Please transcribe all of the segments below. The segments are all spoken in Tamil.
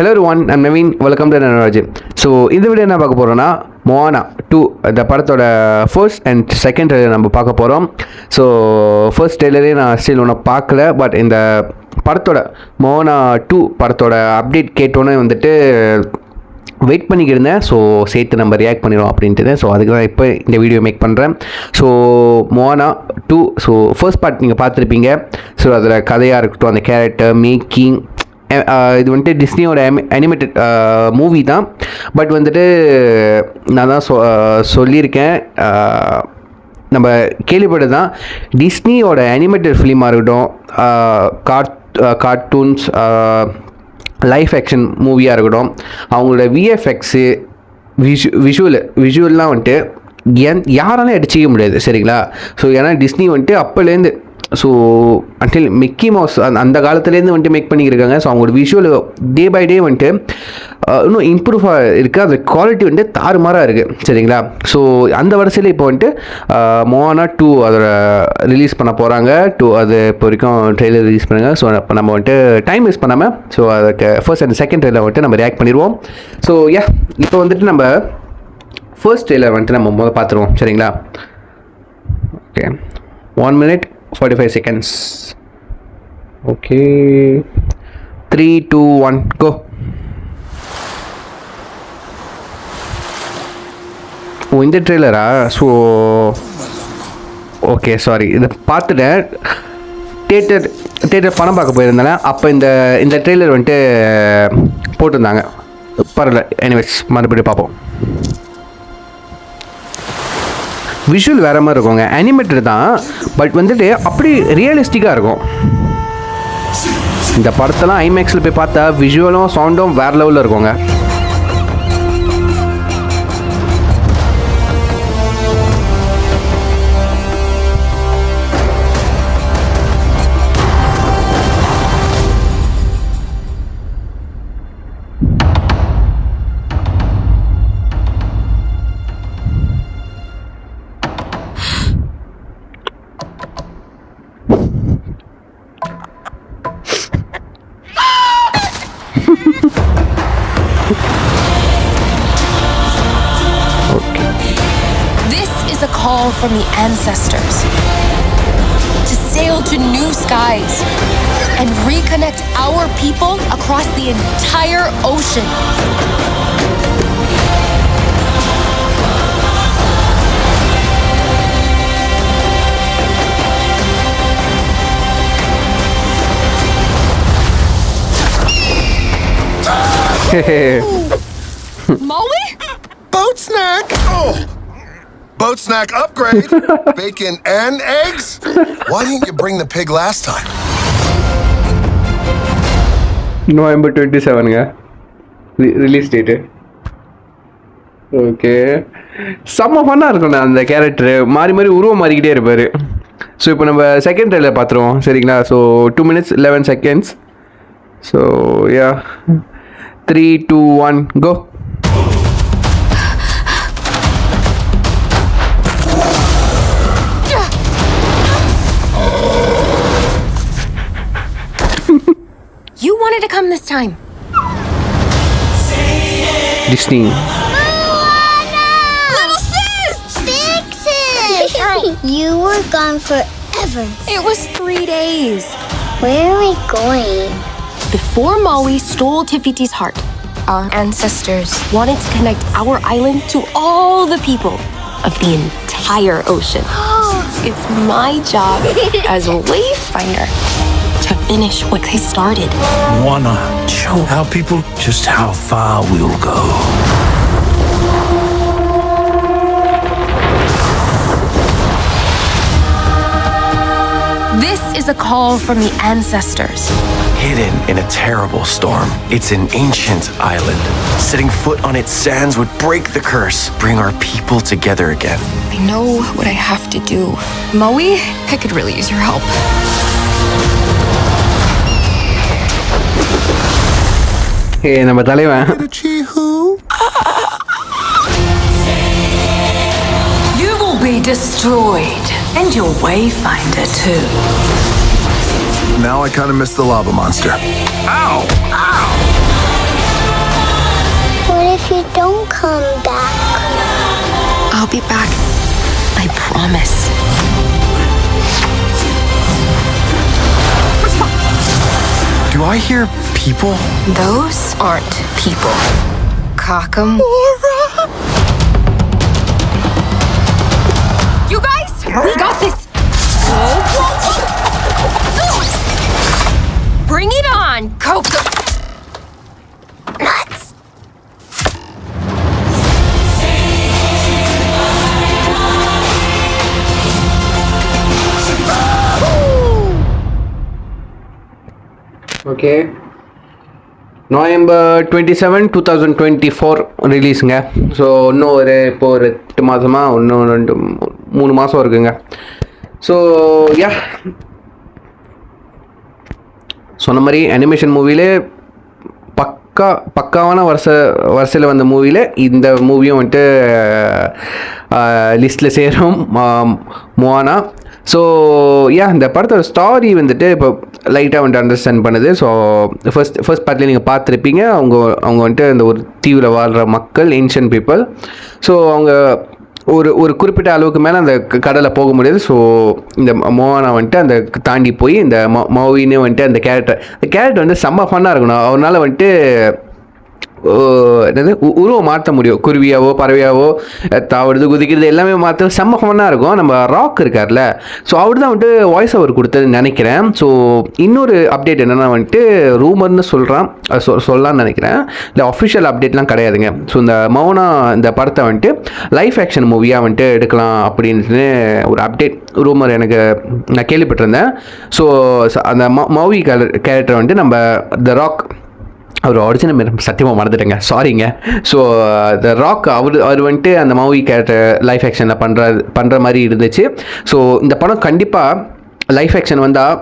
Hello everyone, I'm Naveen. Welcome to Nanarajan. So இந்த வீடியோ என்ன பார்க்க போகிறோன்னா மோனா 2 இந்த படத்தோட ஃபர்ஸ்ட் அண்ட் செகண்ட் ட்ரெய்லர் நம்ம பார்க்க போகிறோம். ஸோ ஃபர்ஸ்ட் ட்ரெய்லரே நான் ஸ்டில் ஒன்றும் பார்க்கல, பட் இந்த படத்தோட மோனா 2 படத்தோட அப்டேட் கேட்டோன்னே வந்துட்டு வெயிட் பண்ணிக்கிட்டு இருந்தேன். ஸோ சேர்த்து நம்ம ரியாக்ட் பண்ணிடுவோம் அப்படின்ட்டு. ஸோ அதுக்கு தான் இப்போ இந்த வீடியோ மேக் பண்ணுறேன். So Mona 2 so first part நீங்கள் பார்த்துருப்பீங்க. ஸோ அதில் கதையாக இருக்கட்டும், அந்த கேரக்டர் மேக்கிங், இது வந்துட்டு டிஸ்னியோட அனிமேட்டட் மூவி தான். பட் வந்துட்டு நான் தான் சொல்லியிருக்கேன், நம்ம கேள்விப்பட்டது தான் டிஸ்னியோட அனிமேட்டட் ஃபிலிமாக இருக்கட்டும், கார்ட்டூன்ஸ், லைஃப் ஆக்ஷன் மூவியாக இருக்கட்டும், அவங்களோட விஎஃப்எக்ஸு, விஷுவல்லாம் வந்துட்டு யாராலையும் அடிச்சிக்க முடியாது, சரிங்களா? ஸோ ஏன்னா டிஸ்னி வந்துட்டு அப்போலேருந்து ஸோ அன்டில் மிக்கி மவுஸ் அந்த காலத்துலேருந்து வந்துட்டு மேக் பண்ணிக்கிருக்காங்க. ஸோ அவங்களோட விஷுவல் டே பை டே வந்துட்டு இன்னும் இம்ப்ரூவாக இருக்குது. அந்த குவாலிட்டி வந்துட்டு தாறுமாறாக இருக்குது, சரிங்களா? ஸோ அந்த வரிசையில் இப்போ வந்துட்டு மோனா 2 அதோட ரிலீஸ் பண்ண போகிறாங்க. அது இப்போ வரைக்கும் ட்ரெய்லர் ரிலீஸ் பண்ணுங்க. ஸோ இப்போ நம்ம வந்துட்டு டைம் வேஸ்ட் பண்ணாமல் ஸோ அதுக்கு ஃபர்ஸ்ட் அண்ட் செகண்ட் ட்ரெய்லர் வந்துட்டு நம்ம ரியாக்ட் பண்ணிடுவோம். ஸோ இப்போ வந்துட்டு நம்ம ஃபர்ஸ்ட் ட்ரெய்லர் வந்துட்டு நம்ம முதல்ல பார்த்துருவோம், சரிங்களா? Okay, 1 minute 45 seconds. Okay, 3, 2, 1, go. இந்த ட்ரெய்லரா? ஸோ ஓகே, சாரி, இதை பார்த்துட்டேன். தேட்டர் படம் பார்க்க போயிருந்தேன். அப்போ இந்த ட்ரெய்லர் வந்துட்டு போட்டிருந்தாங்க. பரவாயில்ல, எனிவேஸ் மறுபடியும் பார்ப்போம். விஷுவல் வேறு மாதிரி இருக்குங்க, அனிமேட்டட் தான், பட் வந்துட்டு அப்படி ரியலிஸ்டிக்காக இருக்கும். இந்த படத்தெல்லாம் ஐமேக்ஸில் போய் பார்த்தா விஷுவலும் சவுண்டும் வேறு லெவலில் இருக்குங்க. A call from the ancestors to sail to new skies and reconnect our people across the entire ocean. Maui? Boat snack! Oh! Boat snack upgrade. Bacon and eggs. Why didn't you bring the pig last time? November 27ங்க ரிலீஸ் டேட்டு. ஓகே, செம்ம ஃபன்னாக இருக்குண்ணா. அந்த கேரக்டரு மாறி மாறி உருவம் மாறிக்கிட்டே இருப்பார். ஸோ இப்போ நம்ம செகண்ட் ட்ரெய்லர் பார்த்துருவோம், சரிங்களா? So 2 minutes 11 seconds. So 3, 2, 1, go. You wanted to come this time. Disney. Moana! Little sis! Fix it! You were gone forever. It was 3 days. Where are we going? Before Maui stole Tifiti's heart, our ancestors wanted to connect our island to all the people of the entire ocean. It's my job as a wayfinder to finish what they started. Wanna show our people just how far we'll go. This is a call from the ancestors. Hidden in a terrible storm, it's an ancient island. Setting foot on its sands would break the curse, bring our people together again. I know what I have to do. Maui, I could really use your help. நம்ம தலைவன். You will be destroyed, and your wayfinder too. Now I kind of miss the lava monster. Ow! Ow! Don't come back. I'll be back. I promise. Do I hear people? Those aren't people. Kakamora. You guys, we got this. Bring it on, Coco. Nuts. Okay, November 27, 2024 ரிலீஸுங்க. ஸோ இன்னும் இப்போ ஒரு 8 மாதமாக இன்னும் 2-3 மாதம் இருக்குங்க. ஸோ சொன்ன மாதிரி அனிமேஷன் மூவிலே பக்காவான வரிசையில் வந்த மூவியில் இந்த மூவியும் வந்துட்டு லிஸ்ட்டில் சேரும், மோனா. ஸோ இந்த படத்தோட ஸ்டாரி வந்துட்டு இப்போ லைட்டாக வந்துட்டு அண்டர்ஸ்டாண்ட் பண்ணுது. ஸோ ஃபர்ஸ்ட் பார்ட்லேயே நீங்கள் பார்த்துருப்பீங்க. அவங்க வந்துட்டு அந்த ஒரு தீவில் வாழ்கிற மக்கள், ஏன்ஷியன்ட் பீப்புள். ஸோ அவங்க ஒரு குறிப்பிட்ட அளவுக்கு மேலே அந்த கடலை போக முடியாது. ஸோ இந்த மோனா வந்துட்டு அந்த தாண்டி போய் இந்த மௌவின்னு வந்துட்டு அந்த கேரக்டர் வந்து செம்ம ஃபன்னாக இருக்கணும். அவரால் வந்துட்டு என்னது உருவம் மாற்ற முடியும். குருவியாவோ பறவையாவோ தாவடுது குதிக்கிறது எல்லாமே மாற்ற செம்ம ஃபன்னாக இருக்கும். நம்ம ராக் இருக்கார்ல, ஸோ அவர் தான் வந்துட்டு வாய்ஸ் ஓவர் கொடுத்ததுன்னு நினைக்கிறேன். ஸோ இன்னொரு அப்டேட் என்னென்னா வந்துட்டு ரூமர்னு சொல்லலாம்னு நினைக்கிறேன். இல்லை அஃபிஷியல் அப்டேட்லாம் கிடையாதுங்க. ஸோ இந்த மௌனா இந்த படத்தை வந்துட்டு லைவ் ஆக்ஷன் மூவியாக வந்துட்டு எடுக்கலாம் அப்படின்னு ஒரு அப்டேட் ரூமர் நான் கேள்விப்பட்டிருந்தேன். ஸோ அந்த மௌவி கேரக்டர் வந்துட்டு நம்ம த ராக், அவர் ஒரிஜினல் சத்தியமாக மறந்துட்டேங்க, சாரிங்க. ஸோ த ராக் அவர் வந்துட்டு அந்த மூவி கேரக்டர் லைஃப் ஆக்ஷனில் பண்ணுற மாதிரி இருந்துச்சு. ஸோ இந்த படம் கண்டிப்பாக லைஃப் ஆக்ஷன் வந்தால்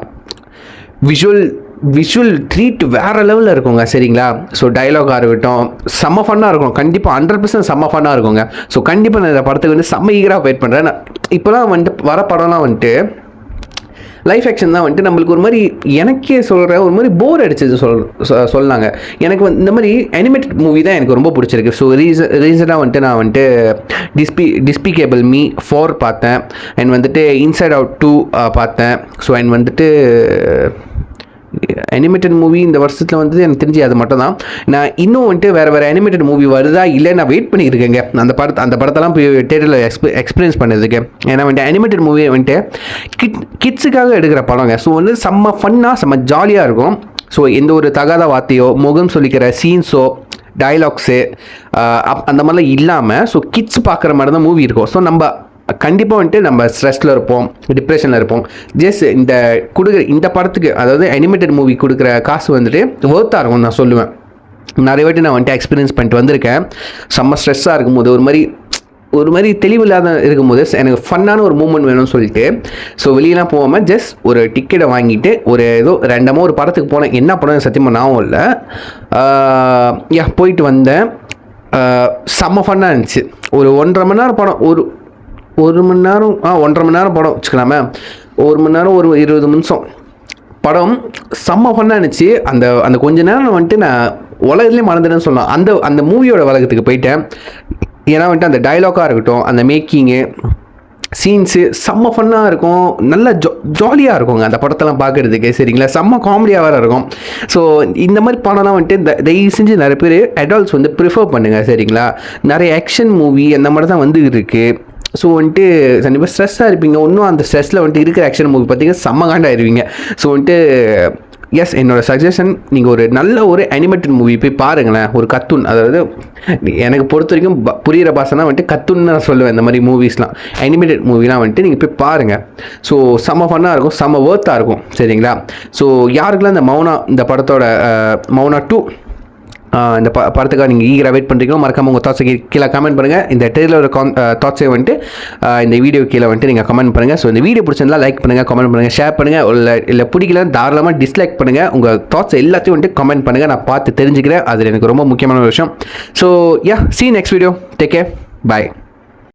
விஷுவல் ட்ரீட் வேறு லெவலில் இருக்குங்க, சரிங்களா. ஸோ டைலாகாக இருக்கட்டும் செம்ம ஃபன்னாக இருக்கும். கண்டிப்பாக 100% செம்ம ஃபன்னாக இருக்குங்க. ஸோ கண்டிப்பாக நான் இந்த படத்துக்கு வந்து செம்ம ஈகராக வெயிட் பண்ணுறேன். இப்போலாம் வந்துட்டு வர படம்லாம் வந்துட்டு லைஃப் ஆக்ஷன் தான் வந்துட்டு நம்மளுக்கு ஒரு மாதிரி, எனக்கே சொல்கிறேன், ஒரு மாதிரி போர் அடிச்சது சொல்லாங்க. எனக்கு இந்த மாதிரி அனிமேட்டட் மூவி தான் எனக்கு ரொம்ப பிடிச்சிருக்கு. ஸோ ரீசனாக வந்துட்டு நான் வந்துட்டு டிஸ்பிகேபிள் மீ 4 பார்த்தேன். அண்ட் வந்துட்டு இன்சைட் அவுட் 2 பார்த்தேன். ஸோ அண்ட் வந்துட்டு அனிமேட்டட் மூவி இந்த வருஷத்தில் வந்து எனக்கு தெரிஞ்சு அது மட்டும் தான். நான் இன்னும் வந்துட்டு வேறு அனிமேட்டட் மூவி வருதா இல்லை நான் வெயிட் பண்ணியிருக்கேங்க அந்த படத்தெல்லாம் போய் தேட்டரில் எக்ஸ்பீரியன்ஸ் பண்ணதுக்கு. ஏன்னா வந்துட்டு அனிமேட்டட் மூவி வந்துட்டு கிட்ஸுக்காக எடுக்கிற படங்க. ஸோ வந்து செம்ம ஃபன்னாக செம்ம ஜாலியாக இருக்கும். ஸோ எந்த ஒரு தகாத வார்த்தையோ முகம் சொல்லிக்கிற சீன்ஸோ டைலாக்ஸு அந்த மாதிரிலாம் இல்லாமல் ஸோ கிட்ஸ் பார்க்குற மாதிரி தான் மூவி இருக்கும். ஸோ நம்ம கண்டிப்பாக வந்துட்டு நம்ம ஸ்ட்ரெஸ்ஸில் இருப்போம், டிப்ரெஷனில் இருப்போம். ஜஸ்ட் இந்த படத்துக்கு, அதாவது அனிமேட்டட் மூவி கொடுக்குற காசு வந்துட்டு ஒர்த்தாக இருக்கும் நான் சொல்லுவேன். நிறைய வாட்டி நான் வந்துட்டு எக்ஸ்பீரியன்ஸ் பண்ணிட்டு வந்திருக்கேன். செம்ம ஸ்ட்ரெஸ்ஸாக இருக்கும்போது ஒரு மாதிரி தெளிவில்லாத இருக்கும்போது எனக்கு ஃபன்னான ஒரு மூமெண்ட் வேணும்னு சொல்லிட்டு ஸோ வெளியெலாம் போகாமல் ஜஸ்ட் ஒரு டிக்கெட்டை வாங்கிட்டு ஏதோ ரெண்டமோ ஒரு படத்துக்கு போனேன். என்ன படம் சத்தியமாக ஞாபகம் இல்லை. போயிட்டு வந்தேன். செம்ம ஃபன்னாக இருந்துச்சு. ஒரு 1.5 மணி நேரம் படம், ஒரு மணி நேரம் 1.5 மணி நேரம் படம் வச்சுக்கலாமே. 1 மணி நேரம் ஒரு 20 நிமிஷம் படம் செம்ம ஃபன்னாக இருந்துச்சு. அந்த கொஞ்ச நேரம் வந்துட்டு நான் உலகத்துலேயே மறந்துட்டேன்னு சொல்லலாம். அந்த மூவியோட உலகத்துக்கு போயிட்டேன். ஏன்னா வந்துட்டு அந்த டைலாக்காக இருக்கட்டும், அந்த மேக்கிங்கு சீன்ஸு செம்ம ஃபன்னாக இருக்கும். நல்லா ஜாலியாக இருக்குங்க அந்த படத்தெல்லாம் பார்க்குறதுக்கு, சரிங்களா. செம்ம காமெடியாக வேறு இருக்கும். ஸோ இந்த மாதிரி படம்லாம் வந்துட்டு தயவு செஞ்சு நிறைய பேர் அடல்ட்ஸ் வந்து ப்ரிஃபர் பண்ணுங்கள், சரிங்களா. நிறைய ஆக்ஷன் மூவி அந்த மாதிரி தான் வந்துக்கிட்டு இருக்குது. ஸோ வந்துட்டு கண்டிப்பாக ஸ்ட்ரெஸ்ஸாக இருப்பீங்க. இன்னும் அந்த ஸ்ட்ரெஸ்ஸில் வந்துட்டு இருக்கிற ஆக்ஷன் மூவி பார்த்தீங்கன்னா செம்ம காண்டாயிருவீங்க. ஸோ வந்துட்டு என்னோடய சஜஷன், நீங்கள் ஒரு நல்ல ஒரு அனிமேட்டட் மூவி போய் பாருங்களேன். ஒரு கர்ட்டூன், அதாவது எனக்கு பொறுத்த வரைக்கும் புரிகிற பாஷைனா வந்துட்டு கர்ட்டூன்னு நான் சொல்லுவேன். இந்த மாதிரி மூவிஸ்லாம் அனிமேட்டட் மூவிலாம் வந்துட்டு நீங்கள் போய் பாருங்கள். ஸோ செம்ம ஃபன்னாக இருக்கும், செம்ம ஒர்த்தாக இருக்கும், சரிங்களா. ஸோ யாருக்கெல்லாம் இந்த படத்தோட மௌனா 2 இந்த படத்துக்காக நீங்கள் ஈகராக வெயிட் பண்ணுறீங்களோ மறக்காமல் உங்கள் தாட்ஸை கீழே கமெண்ட் பண்ணுங்கள். இந்த ட்ரெயிலர் தாட்ஸை வந்துட்டு இந்த வீடியோ கீழே வந்துட்டு நீங்கள் கமெண்ட் பண்ணுங்கள். ஸோ இந்த வீடியோ பிடிச்சிருந்தா லைக் பண்ணுங்கள், கமெண்ட் பண்ணுங்கள், ஷேர் பண்ணுங்கள். இல்லை பிடிக்கல தாராளமாக டிஸ்லைக் பண்ணுங்கள். உங்கள் தாட்ஸ் எல்லாத்தையும் வந்துட்டு கமெண்ட் பண்ணுங்கள். நான் பார்த்து தெரிஞ்சுக்கிறேன். அது எனக்கு ரொம்ப முக்கியமான ஒரு விஷயம். So see you next video. Take care. Bye.